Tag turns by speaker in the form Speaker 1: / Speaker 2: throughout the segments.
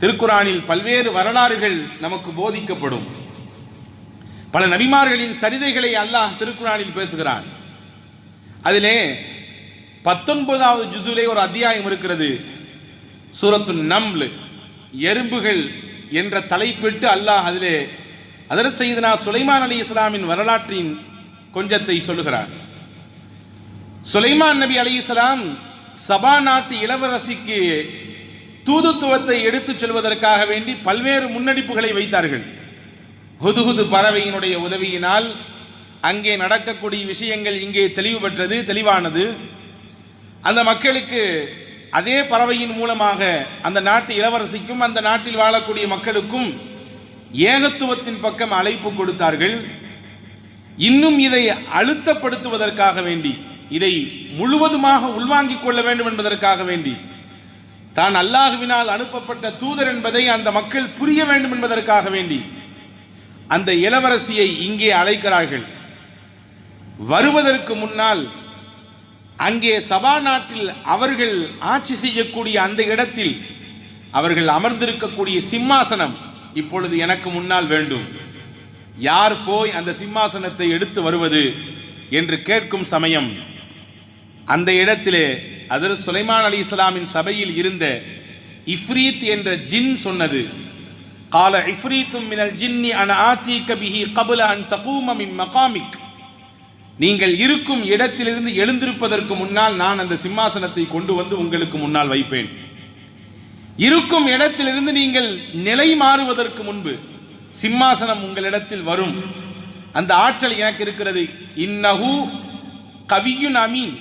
Speaker 1: திருக்குரானில் பல்வேறு வரலாறுகள் நமக்கு போதிக்கப்படும். பல நபிமார்களின் சரிதைகளை அல்லாஹ் திருக்குரானில் பேசுகிறான். அதிலே 19வது ஜுஸுலே ஒரு அத்தியாயம் இருக்கிறது. சூரத்து நம்ல், எறும்புகள் என்ற தலைப்பிட்டு அல்லாஹ் அதிலே ஹஜ்ரத் சையதுனா சுலைமான் அலைஹிஸ்ஸலாமின் வரலாற்றின் கொஞ்சத்தை சொல்லுகிறார். சுலைமான் நபி அலைஹிஸ்ஸலாம் சபா நாட்டு இளவரசிக்கு தூதுத்துவத்தை எடுத்துச் செல்வதற்காக வேண்டி பல்வேறு முன்னெடுப்புகளை வைத்தார்கள். ஹுதுஹுது பறவையினுடைய உதவியினால் அங்கே நடக்கக்கூடிய விஷயங்கள் இங்கே தெளிவானது. அந்த மக்களுக்கு அதே பறவையின் மூலமாக அந்த நாட்டு இளவரசிக்கும் அந்த நாட்டில் வாழக்கூடிய மக்களுக்கும் ஏகத்துவத்தின் பக்கம் அழைப்பு கொடுத்தார்கள். இன்னும் இதை அழுத்தப்படுத்துவதற்காக வேண்டி, இதை முழுவதுமாக உள்வாங்கிக் கொள்ள வேண்டும் என்பதற்காக வேண்டி, தான் அல்லாஹ்வினால் அனுப்பப்பட்ட தூதர் என்பதை அந்த மக்கள் புரிய வேண்டும் என்பதற்காக வேண்டி அந்த இளவரசியை இங்கே அழைக்கிறார்கள். வருவதற்கு முன்னால் அங்கே சபா நாட்டில் அவர்கள் ஆட்சி செய்யக்கூடிய அந்த இடத்தில் அவர்கள் அமர்ந்திருக்கக்கூடிய சிம்மாசனம் இப்பொழுது எனக்கு முன்னால் வேண்டும். யார் போய் அந்த சிம்மாசனத்தை எடுத்து வருவது என்று கேட்கும் சமயம் அந்த இடத்திலே ஹஜ்ரத் சுலைமான் அலைஹிஸ்ஸலாமின் சபையில் இருந்த இஃப்ரீத் என்ற ஜின் சொன்னது, கால இஃப்ரீத்தும் மினல் ஜின்னி அன ஆதீக பிஹி கப்ல அன் தகூம மின் மகாமிக். நீங்கள் இருக்கும் இடத்திலிருந்து எழுந்திருப்பதற்கு முன்னால் நான் அந்த சிம்மாசனத்தை கொண்டு வந்து உங்களுக்கு முன்னால் வைப்பேன். இருக்கும் இடத்திலிருந்து நீங்கள் நிலை மாறுவதற்கு முன்பு சிம்மாசனம் உங்களிடத்தில் வரும். அந்த ஆற்றல் எனக்கு இருக்கிறது. இன்னஹு கவியுன் அமீன்,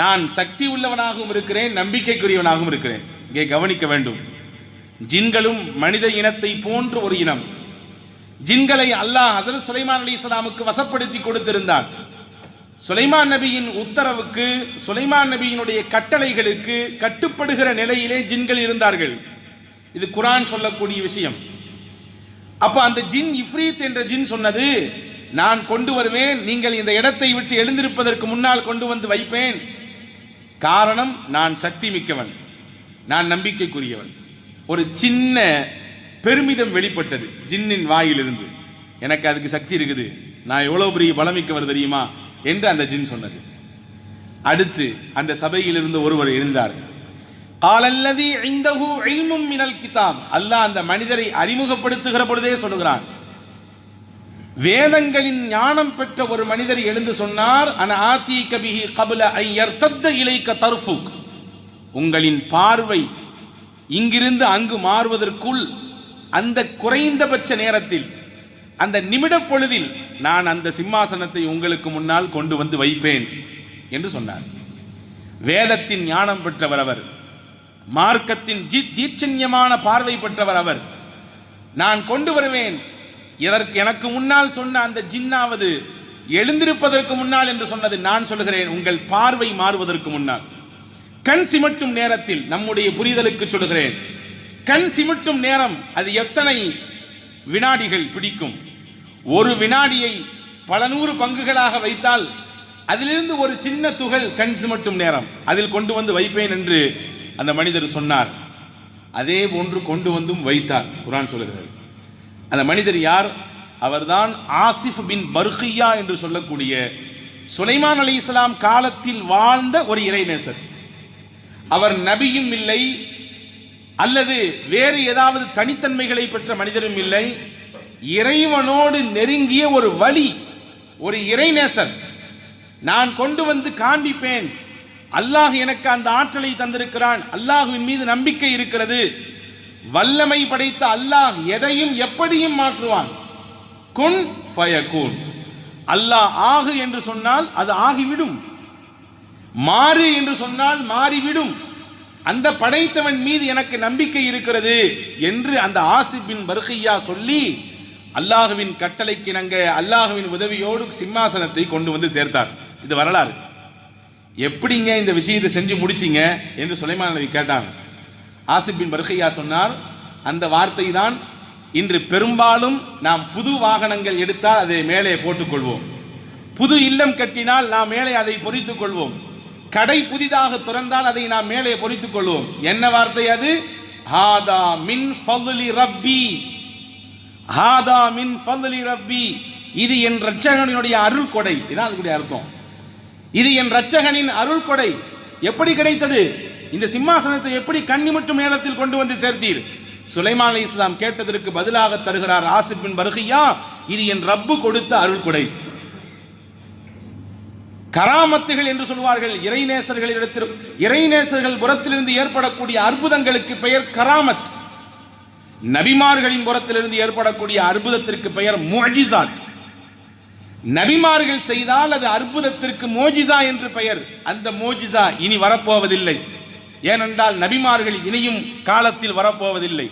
Speaker 1: நான் சக்தி உள்ளவனாகவும் இருக்கிறேன், நம்பிக்கைக்குரியவனாகவும் இருக்கிறேன். இங்கே கவனிக்க வேண்டும், ஜின்களும் மனித இனத்தை போன்று ஒரு இனம். ஜின்களை அல்லாஹ் ஹஜ்ரத் சுலைமான் அலைஹிஸ்ஸலாமுக்கு வசப்படுத்தி கொடுத்திருந்தான். சுலைமான் நபியின் உத்தரவுக்கு, சுலைமான் நபியினுடைய கட்டளைகளுக்கு கட்டுப்படுகிற நிலையிலே ஜின்கள் இருந்தார்கள். இது குர்ஆன் சொல்லக்கூடிய விஷயம். அப்ப அந்த ஜின் இஃப்ரீத் என்ற ஜின் சொன்னது, நான் கொண்டு வருவேன், நீங்கள் இந்த இடத்தை விட்டு எழுந்திருப்பதற்கு முன்னால் கொண்டு வந்து வைப்பேன். காரணம், நான் சக்தி மிக்கவன், நான் நம்பிக்கைக்குரியவன். ஒரு சின்ன பெருமிதம் வெளிப்பட்டது ஜின்னின் வாயிலிருந்து. எனக்கு அதுக்கு சக்தி இருக்குது, நான் எவ்வளவு பெரிய பலமிக்கவர் தெரியுமா என்று அந்த ஜின் சொன்னது. அடுத்து அந்த சபையில் இருந்து ஒருவர் இருந்தார். காலல்லதி இந்தஹு இல்மும் மினல் கிதாப். அல்லாஹ் அந்த மனிதரை அறிமுகப்படுத்துகிற பொழுதே சொல்லுகிறான், வேதங்களின் ஞானம் பெற்ற ஒரு மனிதர் எழுந்து சொன்னார், அன ஆதீக பிஹி கப்ல அன் யர்தத்த இலைக தர்ஃபுக். உங்களின் பார்வை இங்கிருந்து அங்கு மாறுவதற்குள், அந்த குறைந்தபட்ச நேரத்தில், அந்த நிமிட பொழுதில் நான் அந்த சிம்மாசனத்தை உங்களுக்கு முன்னால் கொண்டு வந்து வைப்பேன் என்று சொன்னார். வேதத்தின் ஞானம் பெற்றவர் அவர், மார்க்கத்தின் தீட்சண்யமான பார்வை பெற்றவர் அவர். நான் கொண்டு வருவேன். எனக்கு முன்னால் சொன்ன அந்த ஜின்னாவது எழுந்திருப்பதற்கு முன்னால் என்று சொன்னது. நான் சொல்லுகிறேன், உங்கள் பார்வை மாறுவதற்கு முன்னால், கண் சிமிட்டும் நேரத்தில், நம்முடைய புரிதலுக்கு சொல்லுகிறேன், கண் சிமிட்டும் நேரம் அது எத்தனை வினாடிகள் பிடிக்கும்? ஒரு வினாடியை பல நூறு பங்குகளாக வைத்தால் அதிலிருந்து ஒரு சின்ன துகள் கண் சிமிட்டும் நேரம், அதில் கொண்டு வந்து வைப்பேன் என்று அந்த மனிதர் சொன்னார். அதே போன்று கொண்டு வந்தும் வைத்தார். குர்ஆன் சொல்லுகிறது. அந்த மனிதர் யார்? அவர்தான் ஆசிஃப் பின் பர்கியா என்று சொல்லக்கூடிய சுலைமான் அலைஹிஸ்ஸலாம் காலத்தில் வாழ்ந்த ஒரு இறைநேசர். அவர் நபியும் இல்லை, அல்லது வேறு ஏதாவது தனித்தன்மைகளை பெற்ற மனிதரும் இல்லை. இறைவனோடு நெருங்கிய ஒரு வழி, ஒரு இறைநேசர். நான் கொண்டு வந்து காண்பிப்பேன், அல்லாஹ் எனக்கு அந்த ஆற்றலை தந்திருக்கிறான், அல்லாஹ்வின் மீது நம்பிக்கை இருக்கிறது. வல்லமை படைத்த அல்லாஹ் எதையும் எப்படியும் மாற்றுவான். குன் ஃபயகுன். அல்லாஹ் ஆகு என்று சொன்னால் அது ஆகிவிடும், மாறு என்று சொன்னால் மாறிவிடும். அந்த படைத்தவன் மீது எனக்கு நம்பிக்கை இருக்கிறது என்று அந்த ஆசிப் பின் பர்கியா சொல்லி அல்லாஹ்வின் கட்டளைக்கிணங்க அல்லாஹ்வின் உதவியோடு சிம்மாசனத்தை கொண்டு வந்து சேர்த்தார். இது வரலாறு. எப்படிங்க இந்த விஷயத்தை செஞ்சு முடிச்சிங்க என்று சுலைமான் நபி கேட்டாங்க. ஆசிப் பின் பர்கியா சொன்னார், அந்த வார்த்தை தான் இன்று பெரும்பாலும் நாம் புது வாகனங்கள் எடுத்தால் அதை மேலே போட்டுக்கொள்வோம், புது இல்லம் கட்டினால் நாம் மேலே அதை பொறித்துக் கொள்வோம், கடை புதிதாக திறந்தால் அதை நாம் மேலே பொறித்துக் கொள்வோம். என்ன வார்த்தை அது? ஹாதா மின் ஃபض்லி ரப்பி, ஹாதா மின் ஃபض்லி ரப்பி, இது என் இரட்சகனினுடைய அருள் கொடை. இதான் அதுக்குடைய அர்த்தம். இது என் இரட்சகனின் அருள் கொடை. எப்படி கிடைத்தது? இந்த சிம்மாசனத்தை எப்படி கண்ணிமட்டும் நேரத்தில் கொண்டு வந்து சேர்த்தீர்? சுலைமான் அலைஹிஸ்ஸலாம் கேட்டதற்கு பதிலாக தருகிறார் ஆசிப் பின் பர்கியா, இது என் ரப்பு கொடுத்த அருள் கொடை. கராமத்துகள் என்று சொல்வார்கள். இறைநேசர்கள் புறத்திலிருந்து ஏற்படக்கூடிய அற்புதங்களுக்கு பெயர் கராமத். நபிமார்களின் புறத்திலிருந்து ஏற்படக்கூடிய அற்புதத்திற்கு பெயர் முஅஜிசாத். நபிமார்கள் செய்தால் அது அற்புதத்திற்கு மோஜிசா என்று பெயர். அந்த மோஜிசா இனி வரப்போவதில்லை. ஏனென்றால் நபிமார்கள் இனியும் காலத்தில் வரப்போவதில்லை.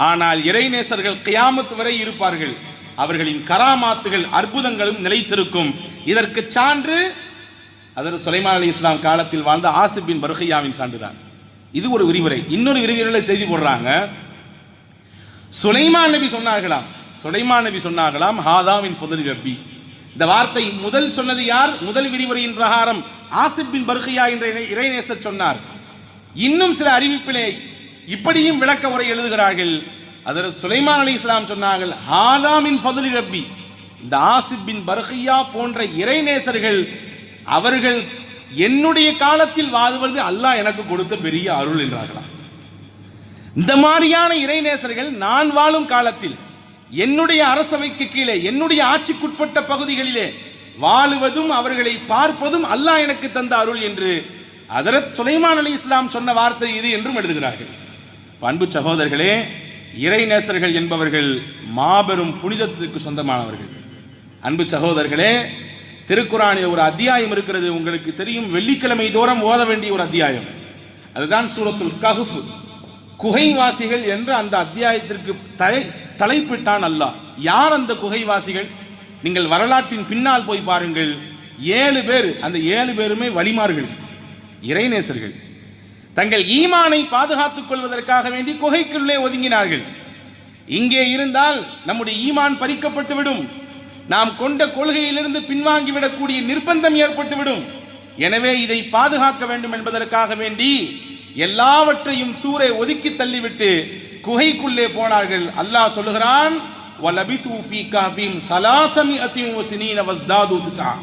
Speaker 1: ஆனால் இறைநேசர்கள் கியாமத் வரை இருப்பார்கள். அவர்களின் கராமாத்துகள் அற்புதங்களும் நிலைத்திருக்கும். இதற்கு சான்று அதற்கு சுலைமான் அலைஹிஸ்ஸலாம் காலத்தில் வாழ்ந்த ஆசிப் பின் பர்கியாவின் சான்றுதான். இது ஒரு விரிவுரை. இன்னொரு விரிவுரையில் செய்தி போடுறாங்க. சுலைமான் நபி சொன்னார்களாம் ஹாதா மின் ஃபض்லி ரப்பி. இந்த வார்த்தை முதல் சொன்னது யார்? முதல் விரிவுரையின் பிரகாரம் ஆசிப் பின் பர்கியா என்ற இறைநேசர் சொன்னார். இன்னும் சில அறிவிப்பிலே இப்படியும் விளக்க உரை எழுதுகிறார்கள். அதற்கு சுலைமான் அலைஹிஸ்ஸலாம் சொன்னார்கள் ஹாதா மின் ஃபض்லி ரப்பி. இந்த ஆசிப் பின் பர்கியா போன்ற இறைநேசர்கள் அவர்கள் என்னுடைய காலத்தில் வாழ்வது அல்லாஹ் எனக்கு கொடுத்த பெரிய அருள் என்றார்களாம். இந்த மாதிரியான இறைநேசர்கள் நான் வாழும் காலத்தில் என்னுடைய அரசவைக்கு கீழே என்னுடைய ஆட்சிக்குட்பட்ட பகுதிகளிலே வாழுவதும் அவர்களை பார்ப்பதும் அல்லாஹ் எனக்கு தந்த அருள் என்று ஹஜ்ரத் சுலைமான் அலைஹிஸ்ஸலாம் சொன்ன வார்த்தை இது என்றும் எழுதுகிறார்கள். அன்பு சகோதரர்களே, இறைநேசர்கள் என்பவர்கள் மாபெரும் புனிதத்திற்கு சொந்தமானவர்கள். அன்பு சகோதரர்களே, திருக்குரானில் ஒரு அத்தியாயம் இருக்கிறது, உங்களுக்கு தெரியும். வெள்ளிக்கிழமை தோறும் ஓத வேண்டிய ஒரு அத்தியாயம். அதுதான் சூரத்துல் கஹ்ஃப். குகைவாசிகள் என்று அந்த அத்தியாயத்திற்கு தலைப்பிட்டான் அல்லாஹ். யார் அந்த குகைவாசிகள்? நீங்கள் வரலாற்றின் பின்னால் போய் பாருங்கள். 7 பேர். அந்த 7 பேருமே வலிமார்கள், இறைநேசர்கள். தங்கள் ஈமானை பாதுகாத்துக் கொள்வதற்காக வேண்டி குகைக்குள்ளே ஒதுங்கினார்கள். இங்கே இருந்தால் நம்முடைய ஈமான் பறிக்கப்பட்டுவிடும், நாம் கொண்ட கொள்கையிலிருந்து பின்வாங்கிவிடக்கூடிய நிர்பந்தம் ஏற்பட்டுவிடும். எனவே இதை பாதுகாக்க வேண்டும் என்பதற்காக வேண்டி எல்லாவற்றையும் தூரே ஒதுக்கி தள்ளிவிட்டு குகைக்குள்ளே போனார்கள். அல்லாஹ் சொல்லுகிறான், வலபிசு ஃபீ கஹ்ஃபிஹிம் 300 சினீன வஸ்தாது 9.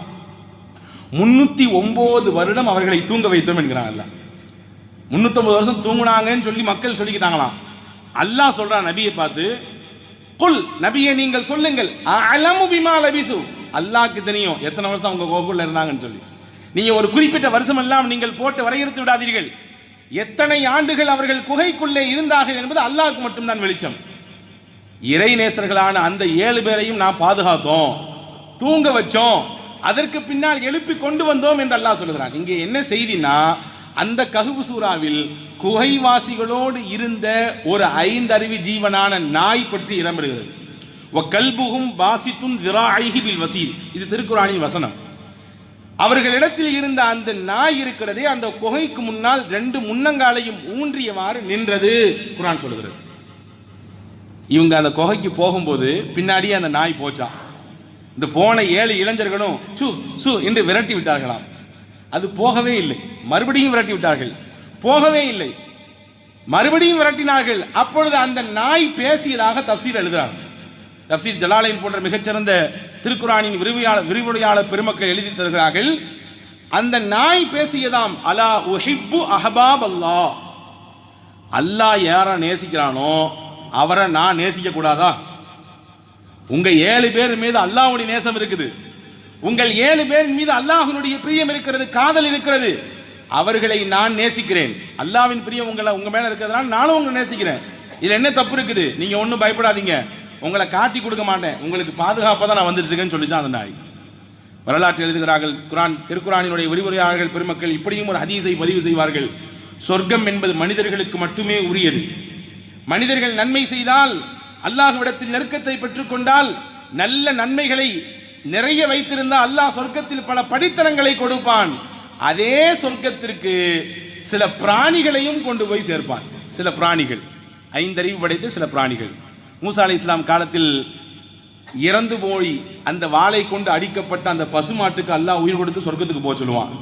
Speaker 1: 309 வருடம் அவர்களை தூங்க வைத்தோம் என்கிறான் அல்லாஹ். 309 வருஷம் தூங்குனாங்கன்னு சொல்லி மக்கள் சொல்லிக்கிட்டாங்களாம். அல்லாஹ் சொல்றான் நபியை பார்த்து, குல், நபியே நீங்கள் சொல்லுங்கள், அலமு பிமா லபிசு, அல்லாஹ்க்கு தெரியும் எத்தனை வருஷம் அவங்க கோகுல்ல இருந்தாங்கன்னு சொல்லி. நீங்க ஒரு குறிப்பிட்ட வருஷம் எல்லாம் நீங்கள் போட்டு வரையறுத்து விடாதீர்கள். எத்தனை ஆண்டுகள் அவர்கள் குகைக்குள்ளே இருந்தார்கள் என்பது அல்லாஹ்க்கு மட்டும்தான் வெளிச்சம். இறைநேசர்களான அந்த 7 பேரையும் நாம் பாதுகாத்தோம், தூங்க வச்சோம், அதற்கு பின்னால் எழுப்பி கொண்டு வந்தோம் என்று அல்லாஹ் சொல்கிறான். இங்கே என்ன செய்தினா, அந்த கஹ்ஃப் சூராவில் குகைவாசிகளோடு இருந்த ஒரு 5 அறிவு ஜீவனான நாய் பற்றி இடம்பெறுகிறது. வகல்புஹும் பாசித்துன் ذراعيه بالوسيل. இது திருக்குர்ஆனின் வசனம். அவர்களிடத்தில் இருந்த அந்த நாய் இருக்கிறதே, அந்த குகைக்கு முன்னால் 2 முன்னங்காலையும் ஊன்றியவாறு நின்றது குர்ஆன் சொல்கிறது. இவங்க அந்த குகைக்கு போகும்போது பின்னாடியே அந்த நாய் போச்சான். இந்த போன 7 இளைஞர்களும் சு சு என்று விரட்டி விட்டார்களாம். அது போகவே இல்லை. மறுபடியும் விரட்டி விட்டார்கள், போகவே இல்லை. மறுபடியும் விரட்டினார்கள். அப்பொழுது அந்த நாய் பேசியதாக தப்சீர் எழுதுகிறார். தப்சீர் ஜலாலைன் போன்ற மிகச்சிறந்த திருக்குர்ஆனின் விரிவுரையாளர் பெருமக்கள் எழுதி தருகிறார்கள். அந்த நாய் பேசியதாம், அலா உஹிப்பு அஹபாப் அல்லாஹ், அல்லாஹ் யாரை நேசிக்கிறானோ அவரை நான் நேசிக்க கூடாதா? உங்க 7 பேர் மீது அல்லாஹ்வுடைய நேசம் இருக்குது, உங்கள் 7 பேர் மீது அல்லாஹ்வுடைய பிரியம் இருக்கிறது, காதல் இருக்கிறது, அவர்களை நான் நேசிக்கிறேன். அல்லாஹ்வின் பிரியம் உங்க மேல இருக்கிறதுனால நானும் உங்களை நேசிக்கிறேன். இதுல என்ன தப்பு இருக்குது? நீங்க ஒன்றும் பயப்படாதீங்க, உங்களை காட்டி கொடுக்க மாட்டேன், உங்களுக்கு பாதுகாப்பாக தான் நான் வந்துட்டு இருக்கேன்னு சொல்லிச்சான் அந்த நாய். வரலாற்று எழுதுகிறார்கள் திருக்குர்ஆனினுடைய விரிவுரையாளர்கள் பெருமக்கள் இப்படியும் ஒரு ஹதீஸை பதிவு செய்வார்கள். சொர்க்கம் என்பது மனிதர்களுக்கு மட்டுமே உரியது. மனிதர்கள் நன்மை செய்தால், அல்லாஹ்விடத்தில் நெருக்கத்தை பெற்றுக்கொண்டால், நல்ல நன்மைகளை நிறைய வைத்திருந்தால் அல்லாஹ் சொர்க்கத்தில் பல படித்தரங்களை கொடுப்பான். அதே சொர்க்கத்திற்கு சில பிராணிகளையும் கொண்டு போய் சேர்ப்பான். சில பிராணிகள், 5 அறிவு படைத்த சில பிராணிகள். மூசா அலைஹிஸ்ஸலாம் காலத்தில் இறந்து போய் அந்த வாளை கொண்டு அடிக்கப்பட்ட அந்த பசுமாட்டுக்கு அல்லாஹ் உயிர் கொடுத்து சொர்க்கத்துக்கு போக சொல்லுவான்.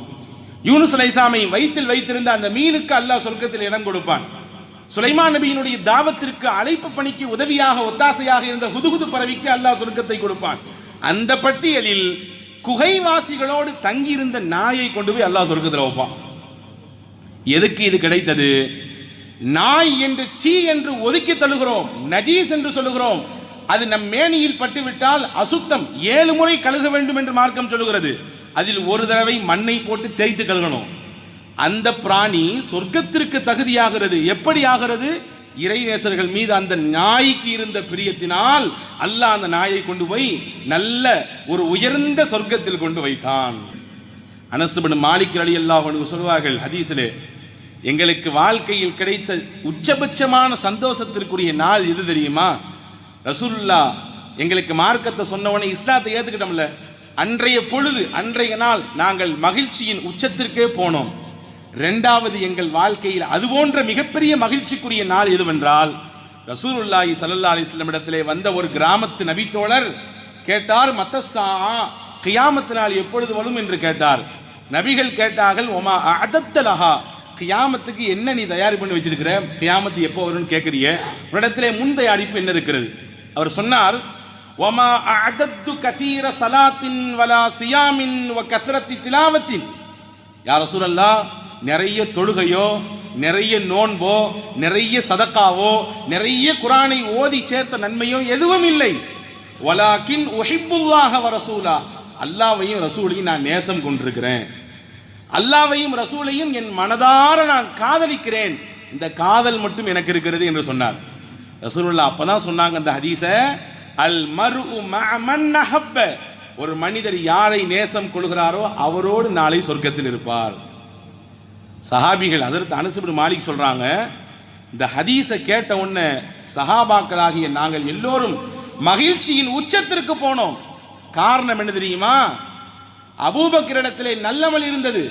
Speaker 1: யூனுஸ் அலைஹிஸ்ஸலாமை வயிற்றில் வைத்திருந்த அந்த மீனுக்கு அல்லாஹ் சொர்க்கத்தில் இடம் கொடுப்பான். சுலைமான் நபியினுடைய தாவத்திற்கு அழைப்பு பணிக்கு உதவியாக ஒத்தாசையாக இருந்த ஹுதுஹுது பறவைக்கு அல்லாஹ் சொர்க்கத்தை கொடுப்பான். அந்த பட்டியலில் குகைவாசிகளோடு தங்கியிருந்த நாயை கொண்டு போய் அல்லாஹ் சொர்க்கத்தில் வைப்பான். எதுக்கு இது கிடைத்தது? நாய் என்று சீ என்று ஒதுக்கி தள்ளுகிறோம், நஜீஸ் என்று சொல்லுகிறோம். அது நம் மேனியில் பட்டுவிட்டால் அசுத்தம், 7 முறை கழுக வேண்டும் என்று மார்க்கம் சொல்லுகிறது. அதில் ஒரு தடவை மண்ணை போட்டு தேய்த்து கழுகணும். அந்த பிராணி சொர்க்கத்திற்கு தகுதியாகிறது. எப்படி ஆகிறது? இறைநேசர்கள் மீது அந்த நாய்க்கு இருந்த பிரியத்தினால் அல்லாஹ் அந்த நாயை கொண்டு போய் நல்ல ஒரு உயர்ந்த சொர்க்கத்தில் கொண்டு வைத்தான். அனஸ் இப்னு மாலிக் ரலியல்லாஹு அன்ஹு சொல்வார்கள் ஹதீஸிலே, எங்களுக்கு வாழ்க்கையில் கிடைத்த உச்சபட்சமான சந்தோஷத்திற்குரிய நாள் எது தெரியுமா? ரசூலுல்லாஹ் எங்களுக்கு மார்க்கத்தை சொன்னவனே இஸ்லாத்தை ஏத்துக்கிட்டோம்ல, அன்றைய பொழுது அன்றைய நாள் நாங்கள் மகிழ்ச்சியின் உச்சத்திற்கே போனோம். இரண்டாவது எங்கள் வாழ்க்கையில் அதுபோன்ற மிகப்பெரிய மகிழ்ச்சிக்குரிய நாள் எதுவென்றால், ரசூலுல்லாஹி ஸல்லல்லாஹு அலைஹி வஸல்லம் இடத்திலே வந்த ஒரு கிராமத்து நபித்தோழர் கேட்டார், மத்தஸ்ஸா, கியாமத் நாள் எப்பொழுது வரும் என்று கேட்டார். நபிகள் கேட்டார்கள், ஒமா அஅதத்தலஹா, கியாமத்துக்கு என்ன நீ தயார் பண்ணி வச்சிருக்கிற? கியாமத்து எப்போ வரும்னு கேட்குறிய, உன்னிடத்திலே முன் தயாரிப்பு என்ன இருக்கிறது? அவர் சொன்னார், ஒமா அஅதத்து கஸீர ஸலாத்தின் வலா சியாமின் வ கஸரத்தி திலாவத்தின். யா ரசூலல்லாஹ், நிறைய தொழுகையோ, நிறைய நோன்போ, நிறைய சதக்காவோ, நிறைய குரானை ஓதி சேர்த்த நன்மையோ எதுவும் இல்லை. வலாக்கின் உஹிப்புல்லாஹ வ ரசூலா, அல்லாஹ்வையும் ரசூலையும் நான் நேசம் கொண்டிருக்கிறேன், அல்லாஹ்வையும் ரசூலையும் என் மனதார நான் காதலிக்கிறேன், இந்த காதல் மட்டும் எனக்கு இருக்கிறது என்று சொன்னார். ரசூலுல்லாஹ் அப்பதான் சொன்னாங்க அந்த ஹதீஸ, அல் மர்உ மஅ மன் அஹப்ப, ஒரு மனிதர் யாரை நேசம் கொள்கிறாரோ அவரோடு நாளை சொர்க்கத்தில் இருப்பார். சஹாபிகள் ஹஜ்ரத் அனஸ் இப்னு மாலிக் சொல்றாங்க, இந்த ஹதீஸை கேட்ட உடனே சஹாபாக்களாகிய நாங்கள் எல்லோரும் மகிழ்ச்சியின் உச்சத்திற்கு போனோம். காரணம் என்ன தெரியுமா? அபூபக்கர் இடத்திலே நல்லமல் இருந்தது,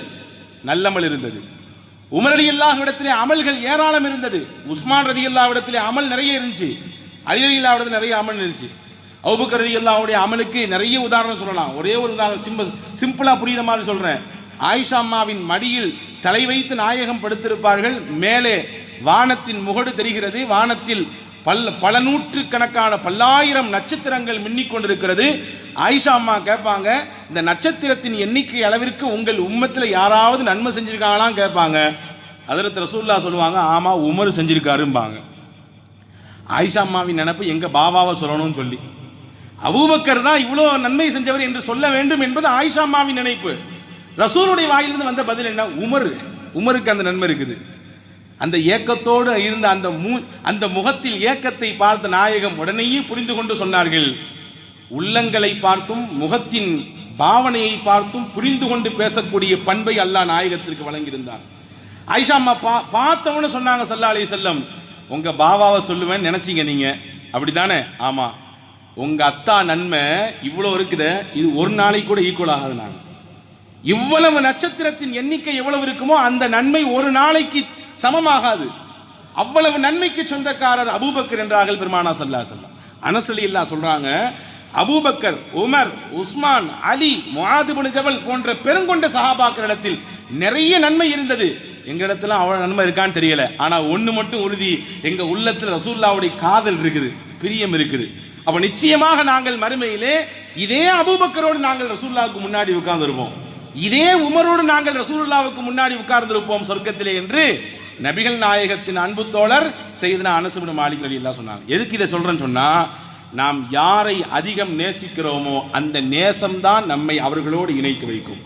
Speaker 1: நல்லமல் இருந்தது. உமர் ரலியல்லாஹு இடத்திலே அமல்கள் ஏராளம் இருந்தது. உஸ்மான் ரலியல்லாஹு இடத்திலே அமல் நிறைய இருந்துச்சு. அலி ரலியல்லாஹு இடத்துல நிறைய அமல் இருந்துச்சு. அபூபக்கர் ரலியல்லாஹுடைய அமலுக்கு நிறைய உதாரணம் சொல்லலாம். ஒரே ஒரு உதாரணம் சிம்பிளா புரியுற மாதிரி சொல்றேன். ஆயிஷா அம்மாவின் மடியில் தலை வைத்து நாயகம் படுத்திருப்பார்கள். மேலே வானத்தின் முகடு தெரிகிறது. வானத்தில் பல நூற்று கணக்கான பல்லாயிரம் நட்சத்திரங்கள் மின்னிக் கொண்டிருக்கிறது. ஆயிஷா அம்மா கேட்பாங்க, இந்த நட்சத்திரத்தின் எண்ணிக்கை அளவிற்கு உங்கள் உம்மத்தில் யாராவது நன்மை செஞ்சிருக்காங்களாம் கேட்பாங்க. ஹஜ்ரத் ரசூலுல்லாஹ் சொல்லுவாங்க, ஆமா உமர் செஞ்சிருக்காரும்பாங்க. ஆயிஷா அம்மாவின் நினைப்பு எங்க பாபாவை சொல்லணும்னு சொல்லி, அபூபக்கர் தான் இவ்வளோ நன்மை செஞ்சவர் என்று சொல்ல வேண்டும் என்பது ஆயிஷா அம்மாவின் நினைப்பு. ரசூலுடைய வாயிலிருந்து வந்த பதில் என்ன? உமருக்கு அந்த நன்மை இருக்குது. அந்த ஏக்கத்தோடு இருந்த அந்த முகத்தில் ஏக்கத்தை பார்த்த நாயகம் உடனேயே புரிந்து கொண்டு சொன்னார்கள், உள்ளங்களை பார்த்தும் முகத்தின் பாவனையை பார்த்தும் புரிந்து கொண்டு பேசக்கூடிய பண்பை அல்லாஹ் நாயகத்திற்கு வழங்கியிருந்தார். ஆயிஷா அம்மா பார்த்தவன்னு சொன்னாங்க, ஸல்லல்லாஹு அலைஹி வஸல்லம், உங்க பாபாவை சொல்லுவேன்னு நினைச்சீங்க நீங்க, அப்படித்தானே? ஆமா. உங்க அத்தா நன்மை இவ்வளோ இருக்குது, இது ஒரு நாளைக்கு கூட ஈக்குவல் ஆகாது. நாங்கள் இவ்வளவு நட்சத்திரத்தின் எண்ணிக்கை எவ்வளவு இருக்குமோ அந்த நன்மை ஒரு நாளைக்கு சமமாகாது. அவ்வளவு நன்மைக்கு சொந்தக்காரர் அபூபக்கர் என்றார்கள் பெருமானா ஸல்லல்லாஹு அலைஹி வஸல்லம். அனஸ் ரலியல்லாஹு சொல்றாங்க, அபூபக்கர், உமர், உஸ்மான், அலி, முஆத் இப்னு ஜபல் போன்ற பெருங்கொண்ட சஹாபாக்களிடத்தில் நிறைய நன்மை இருந்தது. எங்க இடத்துல அவ்வளவு நன்மை இருக்கான்னு தெரியல. ஆனா ஒண்ணு மட்டும் உறுதி, எங்க உள்ளத்தில் ரசூலுல்லாஹ்வுடைய காதல் இருக்குது, பிரியம் இருக்குது. அப்ப நிச்சயமாக நாங்கள் மறுமையிலே இதே அபூபக்கரோடு நாங்கள் ரசூலுல்லாஹ்வுக்கு முன்னாடி உட்கார்ந்திருப்போம், இதே உமரோடு நாங்கள் ரசூலுல்லாஹ்வுக்கு முன்னாடி உட்கார்ந்திருப்போம் சொர்க்கத்திலே என்று நபிகள் நாயகத்தின் அன்பு தோழர் சையதுனா அனஸ் இப்னு மாலிக் ரலியல்லாஹு சொன்னாங்க. எதுக்கு இதை சொல்றேன்னு சொன்னா, நாம் யாரை அதிகம் நேசிக்கிறோமோ அந்த நேசம்தான் நம்மை அவர்களோடு இணைத்து வைக்கும்.